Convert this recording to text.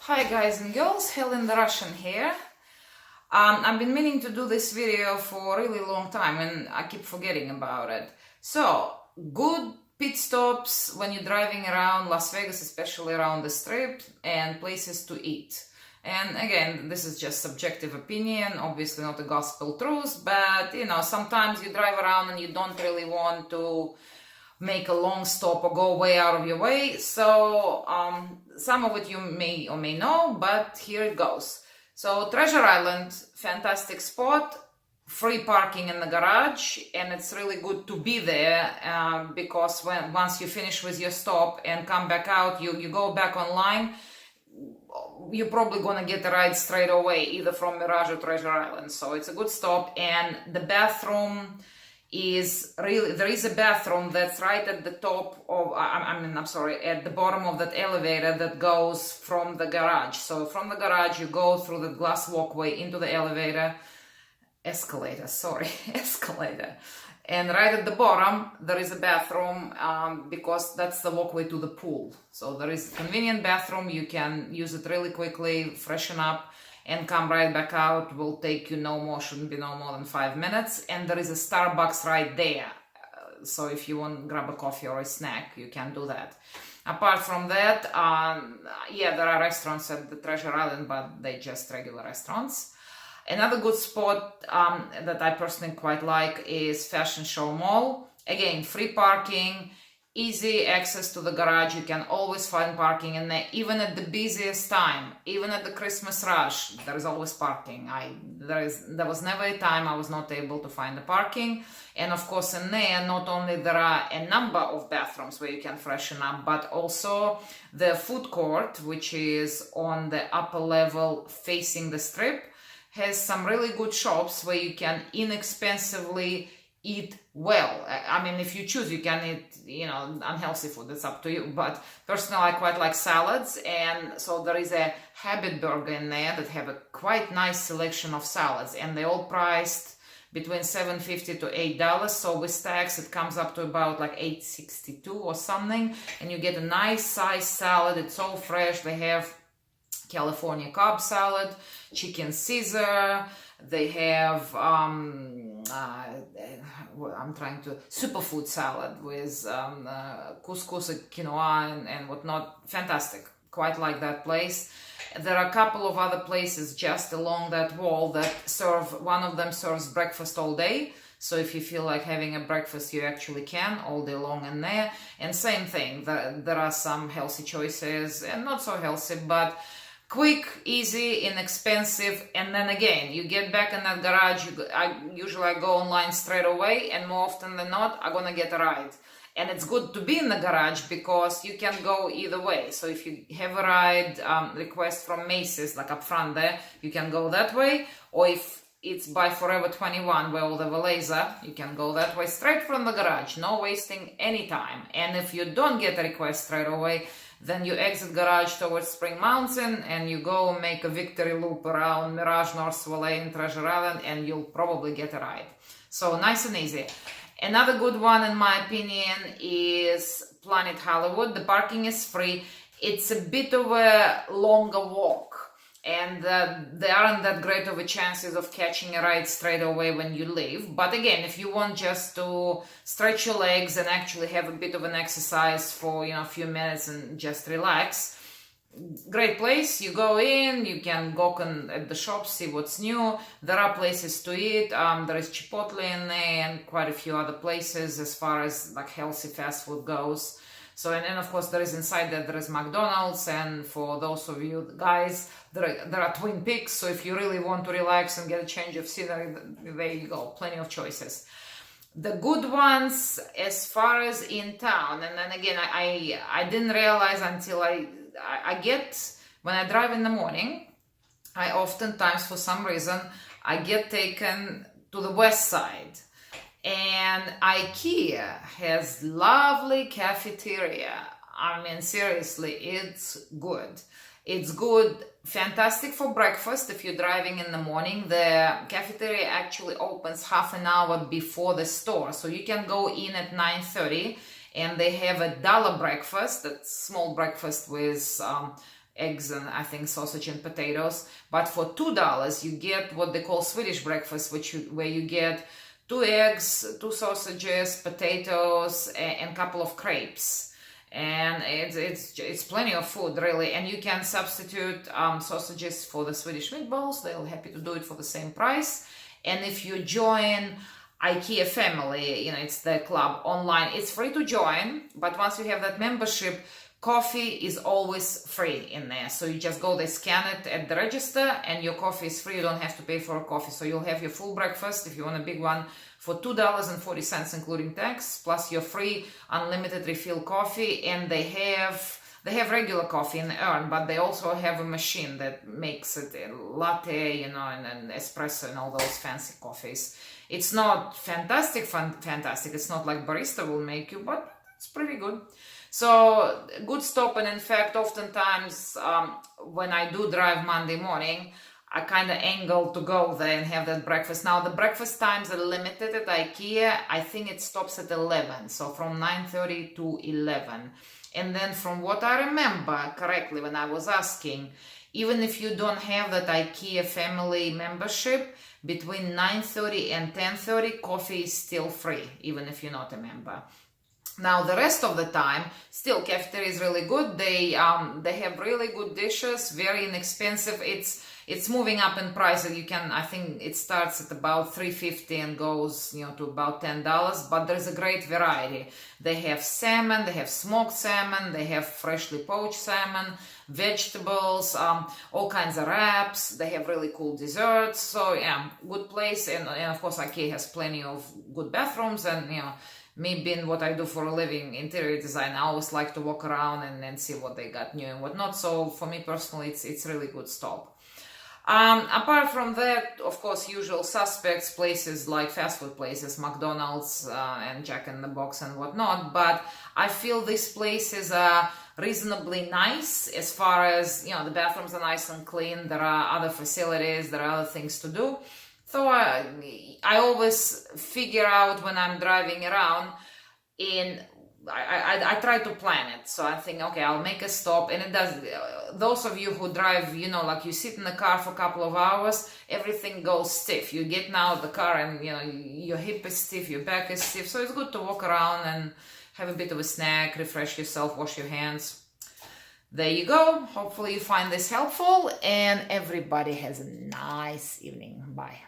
Hi guys and girls, Helen the Russian here. I've been meaning to do this video for a really long time and I keep forgetting about it. So, good pit stops when you're driving around Las Vegas, especially around the Strip, and places to eat. And again, this is just subjective opinion, obviously not a gospel truth, but sometimes you drive around and you don't really want to make a long stop or go way out of your way. So some of it you may or may know, but here it goes. So Treasure Island, fantastic spot, free parking in the garage, and it's really good to be there because once you finish with your stop and come back out, you go back online, you're probably gonna get a ride straight away, either from Mirage or Treasure Island. So it's a good stop, and the bathroom is really, there is a bathroom that's right at the top of, at the bottom of that elevator that goes from the garage. So from the garage, you go through the glass walkway into the escalator. And right at the bottom, there is a bathroom because that's the walkway to the pool. So there is a convenient bathroom. You can use it really quickly, freshen up, and come right back out. Will take you shouldn't be no more than 5 minutes. And there is a Starbucks right there. So if you want to grab a coffee or a snack, you can do that. Apart from that, there are restaurants at the Treasure Island, but they're just regular restaurants. Another good spot that I personally quite like is Fashion Show Mall. Again, free parking, easy access to the garage. You can always find parking in there, even at the busiest time, even at the Christmas rush. There is always parking. There was never a time I was not able to find the parking. And of course, in there, not only there are a number of bathrooms where you can freshen up, but also the food court, which is on the upper level facing the Strip, has some really good shops where you can inexpensively eat well. I mean, if you choose, you can eat, unhealthy food. It's up to you. But personally, I quite like salads. And so there is a Habit Burger in there that have a quite nice selection of salads. And they're all priced between $7.50 to $8. So with tax, it comes up to about like $8.62 or something. And you get a nice size salad. It's all fresh. They have California Cobb salad, chicken Caesar. They have superfood salad with couscous, quinoa, and whatnot. Fantastic. Quite like that place. There are a couple of other places just along that wall that one of them serves breakfast all day. So if you feel like having a breakfast, you actually can all day long in there. And same thing, there are some healthy choices and not so healthy, but quick, easy, inexpensive. And then again, you get back in that garage. I usually go online straight away, and more often than not, I'm gonna get a ride. And it's good to be in the garage because you can go either way. So if you have a ride request from Macy's, like up front there, you can go that way. Or if it's by Forever 21, where all the valets are, you can go that way straight from the garage, no wasting any time. And if you don't get a request straight away, then you exit garage towards Spring Mountain and you go make a victory loop around Mirage, North Valley, and Treasure Island, and you'll probably get a ride. So nice and easy. Another good one, in my opinion, is Planet Hollywood. The parking is free. It's a bit of a longer walk, and there aren't that great of a chances of catching a ride straight away when you leave. But again, if you want just to stretch your legs and actually have a bit of an exercise for a few minutes and just relax, great place. You go in, you can go at the shop, see what's new. There are places to eat. There is Chipotle in there and quite a few other places as far as like healthy fast food goes. So, and then of course there is inside that there is McDonald's, and for those of you guys, there are Twin Peaks. So if you really want to relax and get a change of scenery, there you go, plenty of choices. The good ones as far as in town, and then again, I didn't realize until I get, when I drive in the morning, I oftentimes, for some reason, I get taken to the west side. And IKEA has lovely cafeteria. I mean, seriously, it's good. It's good, fantastic for breakfast if you're driving in the morning. The cafeteria actually opens half an hour before the store. So you can go in at 9:30 and they have $1 breakfast, that's small breakfast with eggs and I think sausage and potatoes. But for $2, you get what they call Swedish breakfast, where you get 2 eggs, 2 sausages, potatoes, and a couple of crepes. And it's plenty of food, really. And you can substitute sausages for the Swedish meatballs. They're happy to do it for the same price. And if you join IKEA family, it's the club online, it's free to join. But once you have that membership, coffee is always free in there. So you just go, they scan it at the register, and your coffee is free. You don't have to pay for a coffee. So you'll have your full breakfast, if you want a big one, for $2.40, including tax, plus your free unlimited refill coffee. And they have regular coffee in the urn, but they also have a machine that makes it a latte, and espresso and all those fancy coffees. It's not fantastic. It's not like barista will make you, but it's pretty good. So good stop. And in fact, oftentimes when I do drive Monday morning, I kind of angle to go there and have that breakfast. Now the breakfast times are limited at IKEA. I think it stops at 11, so from 9:30 to 11. And then from what I remember correctly when I was asking, even if you don't have that IKEA family membership, between 9:30 and 10:30, coffee is still free, even if you're not a member. Now the rest of the time, still cafeteria is really good. They have really good dishes, very inexpensive. It's moving up in price. I think it starts at about $3.50 and goes to about $10, but there's a great variety. They have salmon, they have smoked salmon, they have freshly poached salmon, vegetables, all kinds of wraps. They have really cool desserts. So yeah, good place. And of course IKEA has plenty of good bathrooms. And me being what I do for a living, interior design, I always like to walk around and see what they got new and whatnot. So for me personally, it's really good stop. Apart from that, of course, usual suspects, places like fast food places, McDonald's and Jack in the Box and whatnot. But I feel these places are reasonably nice as far as, the bathrooms are nice and clean. There are other facilities, there are other things to do. So I always figure out when I'm driving around, I try to plan it. So I think, okay, I'll make a stop. And it does, those of you who drive, like you sit in the car for a couple of hours, everything goes stiff. You get out of the car and, your hip is stiff, your back is stiff. So it's good to walk around and have a bit of a snack, refresh yourself, wash your hands. There you go. Hopefully you find this helpful, and everybody has a nice evening. Bye.